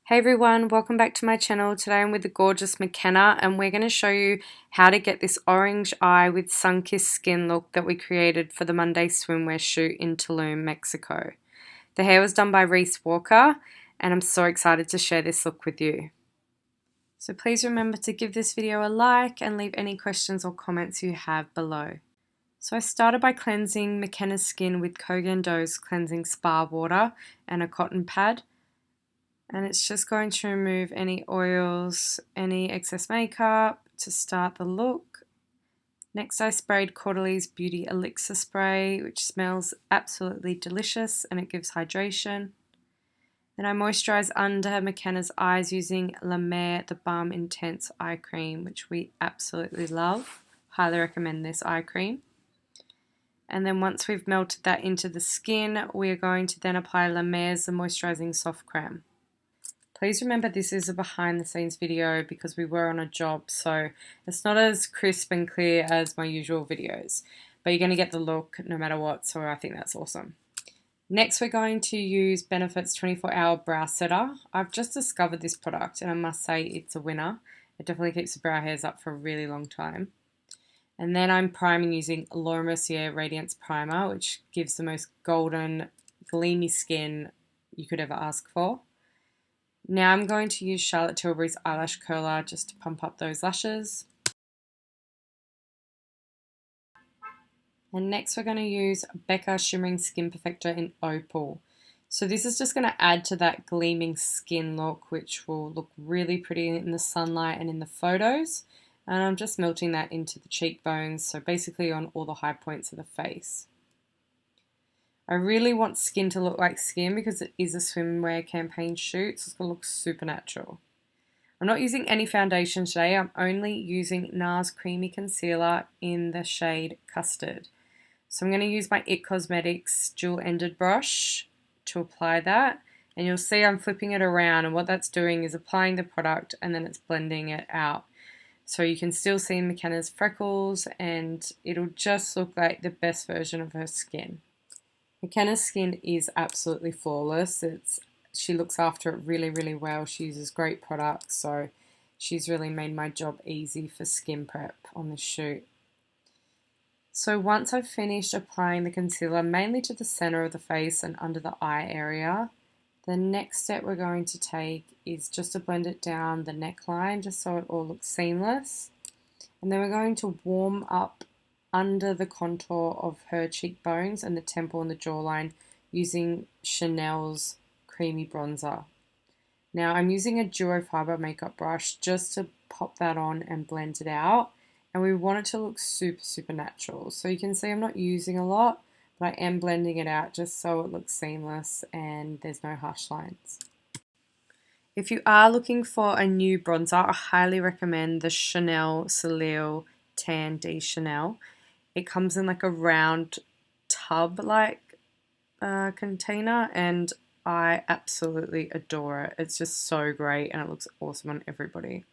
Hey everyone, welcome back to my channel. Today I'm with the gorgeous Mckenna and we're going to show you how to get this orange eye with sun-kissed skin look that we created for the Monday swimwear shoot in Tulum, Mexico. The hair was done by Reese Walker and I'm so excited to share this look with you. So please remember to give this video a like and leave any questions or comments you have below. So I started by cleansing Mckenna's skin with Kogan Do's cleansing spa water and a cotton pad. And it's just going to remove any oils, any excess makeup to start the look. Next I sprayed CAUDALIE's Beauty ELIXIR spray, which smells absolutely delicious and it gives hydration. Then I moisturised under Mckenna's eyes using La Mer the BALM Intense Eye Cream, which we absolutely love. Highly recommend this eye cream. And then once we've melted that into the skin, we are going to then apply La Mer's the Moisturising Soft Creme. Please remember this is a behind the scenes video because we were on a job, so it's not as crisp and clear as my usual videos, but you're going to get the look no matter what, so I think that's awesome. Next we're going to use Benefit's 24-hour brow setter. I've just discovered this product and I must say it's a winner. It definitely keeps the brow hairs up for a really long time. And then I'm priming using MERCIER Radiance Primer, which gives the most golden, gleamy skin you could ever ask for. Now I'm going to use Charlotte Tilbury's eyelash curler just to pump up those lashes. And next we're going to use BECCA Shimmering Skin Perfector in Opal. So this is just going to add to that gleaming skin look, which will look really pretty in the sunlight and in the photos. And I'm just melting that into the cheekbones, so basically on all the high points of the face. I really want skin to look like skin because it is a swimwear campaign shoot, so it's going to look super natural. I'm not using any foundation today, I'm only using NARS Creamy Concealer in the shade Custard. So I'm going to use my IT Cosmetics dual-ended brush to apply that, and you'll see I'm flipping it around, and what that's doing is applying the product and then it's blending it out. So you can still see Mckenna's freckles and it'll just look like the best version of her skin. Mckenna's skin is absolutely flawless. She looks after it really, really well. She uses great products, so she's really made my job easy for skin prep on this shoot. So once I've finished applying the concealer, mainly to the center of the face and under the eye area, the next step we're going to take is just to blend it down the neckline, just so it all looks seamless. And then we're going to warm up under the contour of her cheekbones and the temple and the jawline using Chanel's Creamy Bronzer. Now I'm using a duo fiber makeup brush just to pop that on and blend it out, and we want it to look super, super natural. So you can see I'm not using a lot, but I am blending it out just so it looks seamless and there's no harsh lines. If you are looking for a new bronzer, I highly recommend the Chanel SOLEIL Tan de Chanel. It comes in like a round tub-like container, and I absolutely adore it. It's just so great and it looks awesome on everybody.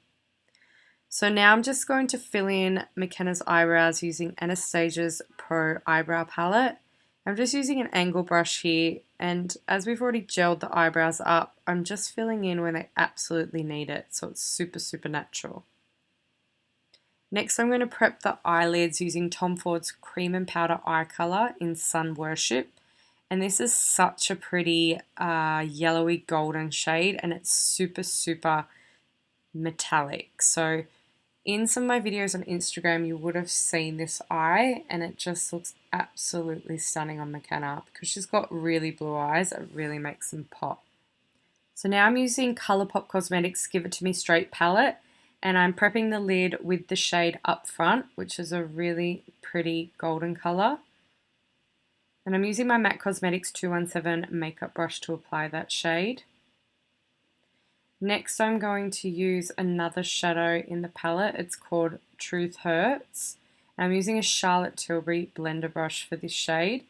So now I'm just going to fill in Mckenna's eyebrows using Anastasia's Pro Eyebrow Palette. I'm just using an angle brush here, and as we've already gelled the eyebrows up, I'm just filling in where they absolutely need it, so it's super, super natural. Next I'm going to prep the eyelids using Tom Ford's Cream and Powder Eye Color in Sun Worship. And this is such a pretty yellowy golden shade, and it's super, super metallic. So in some of my videos on Instagram you would have seen this eye, and it just looks absolutely stunning on Mckenna because she's got really blue eyes. It really makes them pop. So now I'm using ColourPop Cosmetics Give It To Me Straight palette, and I'm prepping the lid with the shade Up Front, which is a really pretty golden colour. And I'm using my MAC Cosmetics 217 makeup brush to apply that shade. Next I'm going to use another shadow in the palette. It's called Truth Hurts. I'm using a Charlotte Tilbury blender brush for this shade,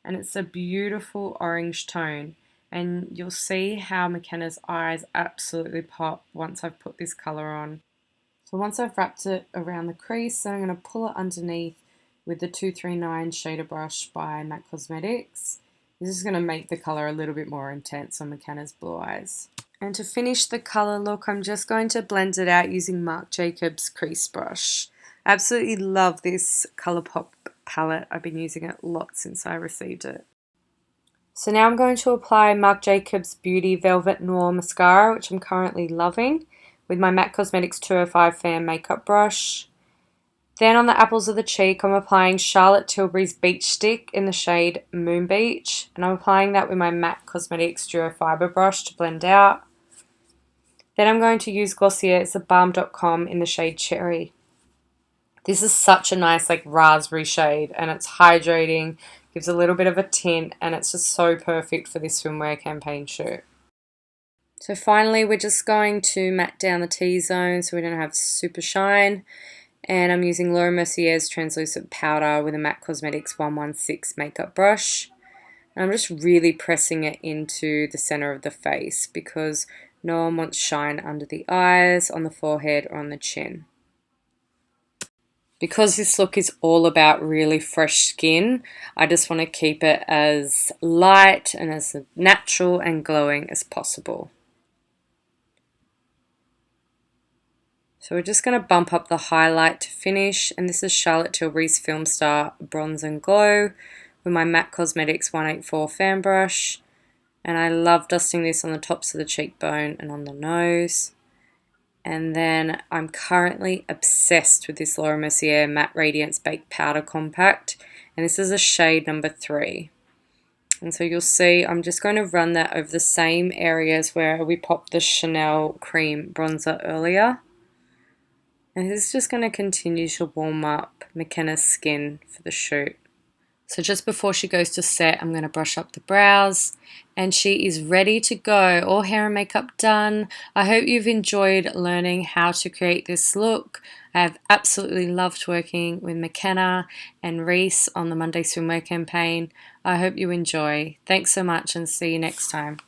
and it's a beautiful orange tone. And you'll see how Mckenna's eyes absolutely pop once I've put this colour on. So once I've wrapped it around the crease, then I'm going to pull it underneath with the 239 shader brush by MAC Cosmetics. This is going to make the colour a little bit more intense on Mckenna's blue eyes. And to finish the colour look, I'm just going to blend it out using Marc Jacobs crease brush. Absolutely love this Colourpop palette. I've been using it a lot since I received it. So now I'm going to apply Marc Jacobs Beauty Velvet Noir Mascara, which I'm currently loving, with my MAC Cosmetics 205 Fan Makeup Brush. Then on the apples of the cheek, I'm applying Charlotte Tilbury's Beach Stick in the shade Moon Beach, and I'm applying that with my MAC Cosmetics Duo Fibre Brush to blend out. Then I'm going to use Glossier, it's a BALM.com in the shade Cherry. This is such a nice like raspberry shade, and it's hydrating, gives a little bit of a tint, and it's just so perfect for this swimwear campaign shoot. So finally, we're just going to matte down the T-zone so we don't have super shine. And I'm using Laura Mercier's translucent powder with a MAC Cosmetics 116 makeup brush. And I'm just really pressing it into the center of the face because no one wants shine under the eyes, on the forehead, or on the chin. Because this look is all about really fresh skin, I just want to keep it as light and as natural and glowing as possible. So we're just going to bump up the highlight to finish, and this is Charlotte Tilbury's Film Star Bronze and Glow with my MAC Cosmetics 184 fan brush, and I love dusting this on the tops of the cheekbone and on the nose. And then I'm currently obsessed with this Laura Mercier Matte Radiance Baked Powder Compact, and this is a shade number 3. And so you'll see I'm just going to run that over the same areas where we popped the Chanel Cream bronzer earlier. And this is just going to continue to warm up Mckenna's skin for the shoot. So just before she goes to set, I'm going to brush up the brows, and she is ready to go. All hair and makeup done. I hope you've enjoyed learning how to create this look. I have absolutely loved working with Mckenna and Reese on the Monday Swimwear campaign. I hope you enjoy. Thanks so much, and see you next time.